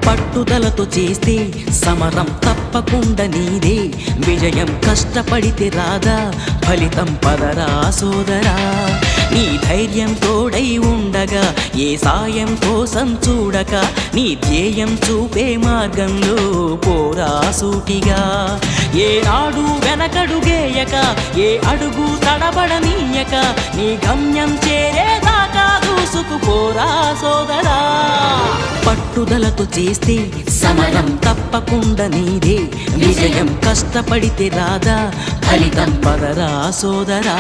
పట్టుదలతో చేస్తే సమరం తప్పకుండా నీదే, విజయం కష్టపడితే రాదా ఫలితం పదరా సోదరా. నీ ధైర్యం తోడై ఉండగా ఏ సాయం కోసం చూడక, నీ ధ్యేయం చూపే మార్గంలో పోరా సూటిగా. ఏనాడు వెనకడుగేయక ఏ అడుగు తడబడనీయక, నీ గమ్యం చేరేదాకా దూసుకుపోరా సోదరా. పట్టుదలతో చేస్తే సమరం తప్పకుండా నీదే, విజయం కష్టపడితే రాదా ఫలితం పదరా సోదరా.